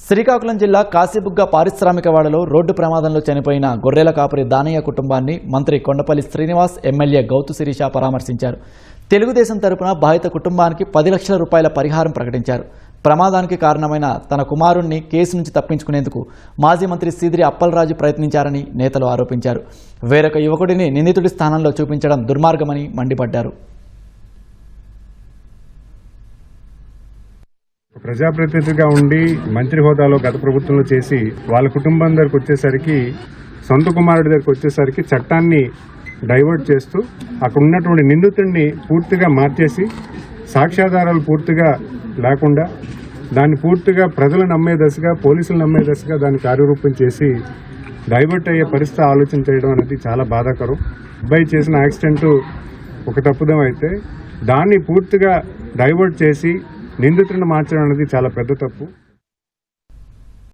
శ్రీకాకుళం జిల్లా కాశీబుగ్గ పారిశ్రామికవాడలో రోడ్డు ప్రమాదంలో చనిపోయిన గొర్రెల కాపరి దానయ్య కుటుంబాన్ని మంత్రి కొండపల్లి శ్రీనివాస్, ఎమ్మెల్యే గౌతు శిరీష పరామర్శించారు. తెలుగుదేశం తరపున బాధిత కుటుంబానికి 10 లక్షల రూపాయల పరిహారం ప్రకటించారు. ప్రమాదానికి కారణమైన తన కుమారుణ్ణి కేసు నుంచి తప్పించుకునేందుకు మాజీ మంత్రి సీదిరి అప్పలరాజు ప్రయత్నించారని నేతలు ఆరోపించారు. వేరొక యువకుడిని నిందితుడి స్థానంలో చూపించడం దుర్మార్గమని మండిపడ్డారు. ప్రజాప్రతినిధిగా ఉండి మంత్రి హోదాలో గత ప్రభుత్వంలో చేసి వాళ్ళ కుటుంబం దగ్గరకు వచ్చేసరికి, సొంత కుమారుడి దగ్గరకు వచ్చేసరికి చట్టాన్ని డైవర్ట్ చేస్తూ అక్కడ ఉన్నటువంటి నిందితుడిని పూర్తిగా మార్చేసి, సాక్ష్యాధారాలు పూర్తిగా లేకుండా దాన్ని పూర్తిగా ప్రజలు నమ్మే దశగా, పోలీసులు నమ్మే దశగా దాన్ని కార్యరూపం చేసి డైవర్ట్ అయ్యే పరిస్థితి ఆలోచన చేయడం అనేది చాలా బాధాకరం. అబ్బాయి చేసిన యాక్సిడెంట్ ఒక తప్పుదం అయితే దాన్ని పూర్తిగా డైవర్ట్ చేసి నిందితుడిని మార్చడం అనేది చాలా పెద్ద తప్పు.